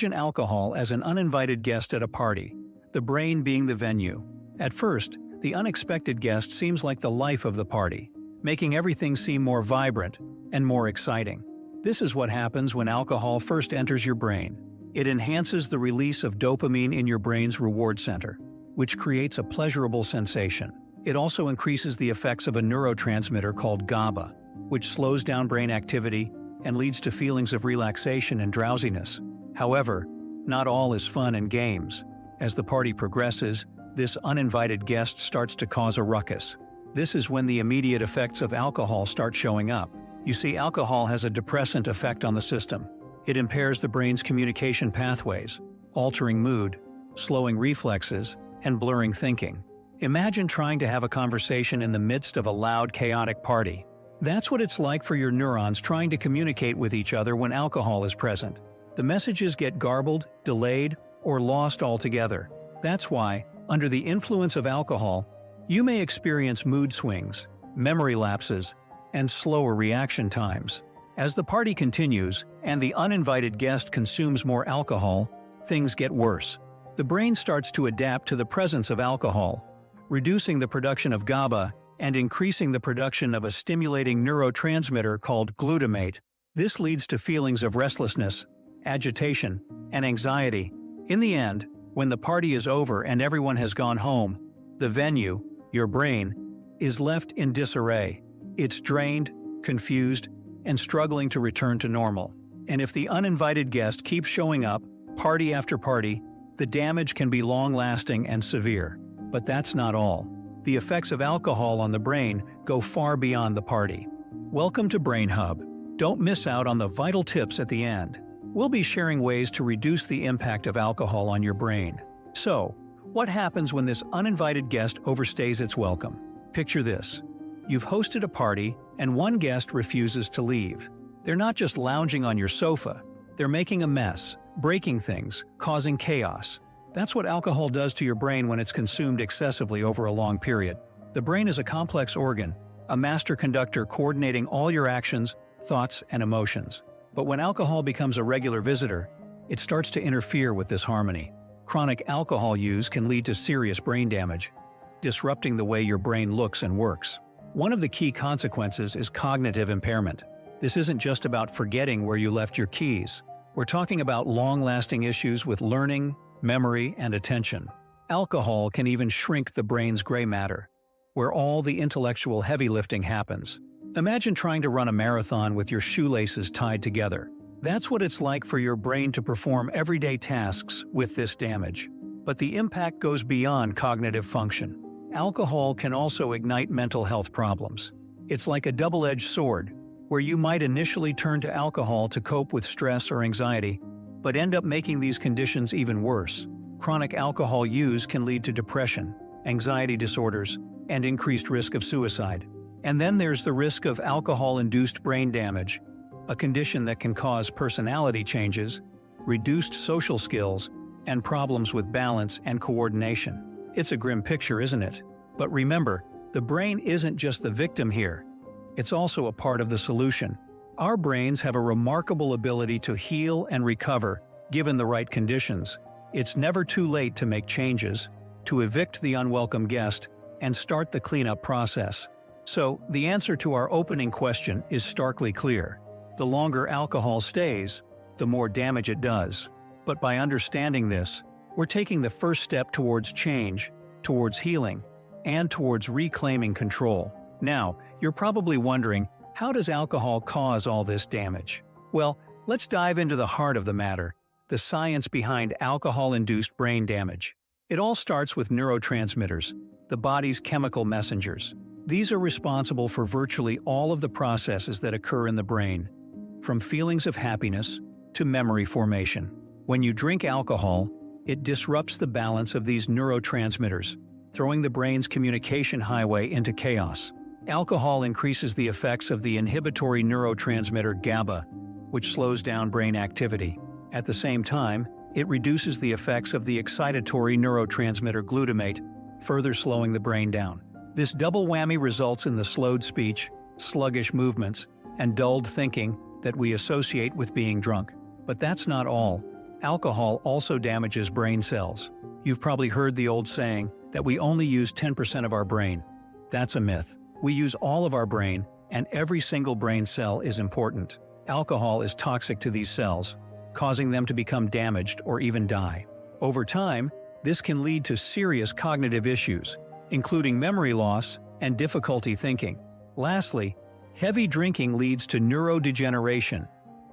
Imagine alcohol as an uninvited guest at a party, the brain being the venue. At first, the unexpected guest seems like the life of the party, making everything seem more vibrant and more exciting. This is what happens when alcohol first enters your brain. It enhances the release of dopamine in your brain's reward center, which creates a pleasurable sensation. It also increases the effects of a neurotransmitter called GABA, which slows down brain activity and leads to feelings of relaxation and drowsiness. However, not all is fun and games. As the party progresses, this uninvited guest starts to cause a ruckus. This is when the immediate effects of alcohol start showing up. You see, alcohol has a depressant effect on the system. It impairs the brain's communication pathways, altering mood, slowing reflexes, and blurring thinking. Imagine trying to have a conversation in the midst of a loud, chaotic party. That's what it's like for your neurons trying to communicate with each other when alcohol is present. The messages get garbled, delayed, or lost altogether. That's why, under the influence of alcohol, you may experience mood swings, memory lapses, and slower reaction times. As the party continues and the uninvited guest consumes more alcohol, things get worse. The brain starts to adapt to the presence of alcohol, reducing the production of GABA and increasing the production of a stimulating neurotransmitter called glutamate. This leads to feelings of restlessness, agitation, and anxiety. In the end, when the party is over and everyone has gone home, the venue, your brain, is left in disarray. It's drained, confused, and struggling to return to normal. And if the uninvited guest keeps showing up, party after party, the damage can be long-lasting and severe. But that's not all. The effects of alcohol on the brain go far beyond the party. Welcome to Brain Hub. Don't miss out on the vital tips at the end. We'll be sharing ways to reduce the impact of alcohol on your brain. So, what happens when this uninvited guest overstays its welcome? Picture this. You've hosted a party, and one guest refuses to leave. They're not just lounging on your sofa, they're making a mess, breaking things, causing chaos. That's what alcohol does to your brain when it's consumed excessively over a long period. The brain is a complex organ, a master conductor coordinating all your actions, thoughts, and emotions. But when alcohol becomes a regular visitor, it starts to interfere with this harmony. Chronic alcohol use can lead to serious brain damage, disrupting the way your brain looks and works. One of the key consequences is cognitive impairment. This isn't just about forgetting where you left your keys. We're talking about long-lasting issues with learning, memory, and attention. Alcohol can even shrink the brain's gray matter, where all the intellectual heavy lifting happens. Imagine trying to run a marathon with your shoelaces tied together. That's what it's like for your brain to perform everyday tasks with this damage. But the impact goes beyond cognitive function. Alcohol can also ignite mental health problems. It's like a double-edged sword, where you might initially turn to alcohol to cope with stress or anxiety, but end up making these conditions even worse. Chronic alcohol use can lead to depression, anxiety disorders, and increased risk of suicide. And then there's the risk of alcohol-induced brain damage, a condition that can cause personality changes, reduced social skills, and problems with balance and coordination. It's a grim picture, isn't it? But remember, the brain isn't just the victim here. It's also a part of the solution. Our brains have a remarkable ability to heal and recover, given the right conditions. It's never too late to make changes, to evict the unwelcome guest, and start the cleanup process. So, the answer to our opening question is starkly clear. The longer alcohol stays, the more damage it does. But by understanding this, we're taking the first step towards change, towards healing, and towards reclaiming control. Now, you're probably wondering, how does alcohol cause all this damage? Well, let's dive into the heart of the matter, the science behind alcohol-induced brain damage. It all starts with neurotransmitters, the body's chemical messengers. These are responsible for virtually all of the processes that occur in the brain, from feelings of happiness to memory formation. When you drink alcohol, it disrupts the balance of these neurotransmitters, throwing the brain's communication highway into chaos. Alcohol increases the effects of the inhibitory neurotransmitter GABA, which slows down brain activity. At the same time, it reduces the effects of the excitatory neurotransmitter glutamate, further slowing the brain down. This double whammy results in the slowed speech, sluggish movements, and dulled thinking that we associate with being drunk. But that's not all. Alcohol also damages brain cells. You've probably heard the old saying that we only use 10% of our brain. That's a myth. We use all of our brain, and every single brain cell is important. Alcohol is toxic to these cells, causing them to become damaged or even die. Over time, this can lead to serious cognitive issues, including memory loss and difficulty thinking. Lastly, heavy drinking leads to neurodegeneration,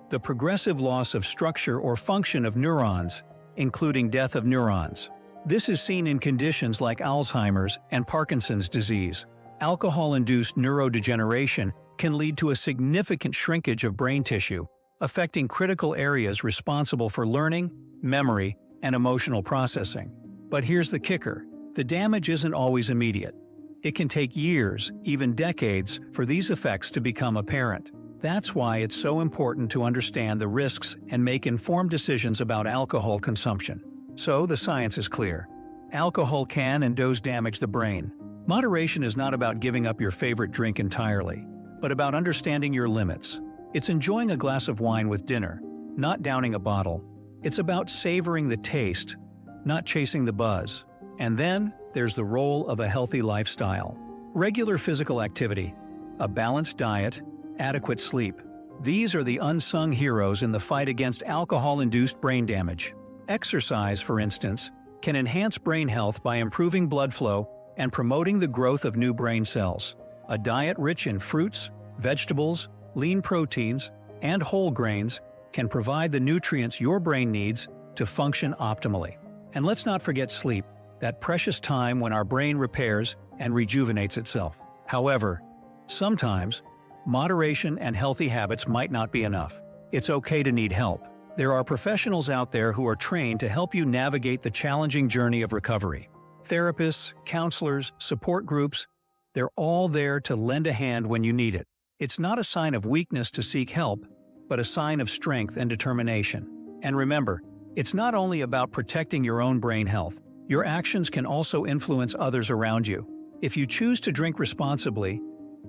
the progressive loss of structure or function of neurons, including death of neurons. This is seen in conditions like Alzheimer's and Parkinson's disease. Alcohol-induced neurodegeneration can lead to a significant shrinkage of brain tissue, affecting critical areas responsible for learning, memory, and emotional processing. But here's the kicker: the damage isn't always immediate. It can take years, even decades, for these effects to become apparent. That's why it's so important to understand the risks and make informed decisions about alcohol consumption. So, the science is clear. Alcohol can and does damage the brain. Moderation is not about giving up your favorite drink entirely, but about understanding your limits. It's enjoying a glass of wine with dinner, not downing a bottle. It's about savoring the taste, not chasing the buzz. And then, there's the role of a healthy lifestyle. Regular physical activity, a balanced diet, adequate sleep. These are the unsung heroes in the fight against alcohol-induced brain damage. Exercise, for instance, can enhance brain health by improving blood flow and promoting the growth of new brain cells. A diet rich in fruits, vegetables, lean proteins, and whole grains can provide the nutrients your brain needs to function optimally. And let's not forget sleep, that precious time when our brain repairs and rejuvenates itself. However, sometimes, moderation and healthy habits might not be enough. It's okay to need help. There are professionals out there who are trained to help you navigate the challenging journey of recovery. Therapists, counselors, support groups, they're all there to lend a hand when you need it. It's not a sign of weakness to seek help, but a sign of strength and determination. And remember, it's not only about protecting your own brain health. Your actions can also influence others around you. If you choose to drink responsibly,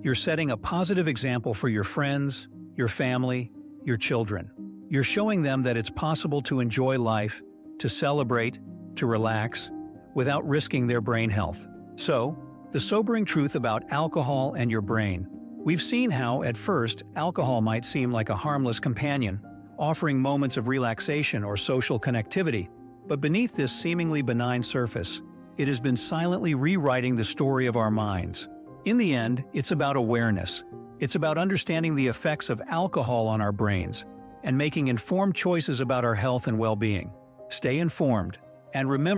you're setting a positive example for your friends, your family, your children. You're showing them that it's possible to enjoy life, to celebrate, to relax, without risking their brain health. So, the sobering truth about alcohol and your brain. We've seen how, at first, alcohol might seem like a harmless companion, offering moments of relaxation or social connectivity. But beneath this seemingly benign surface, it has been silently rewriting the story of our minds. In the end, it's about awareness. It's about understanding the effects of alcohol on our brains and making informed choices about our health and well-being. Stay informed, and remember,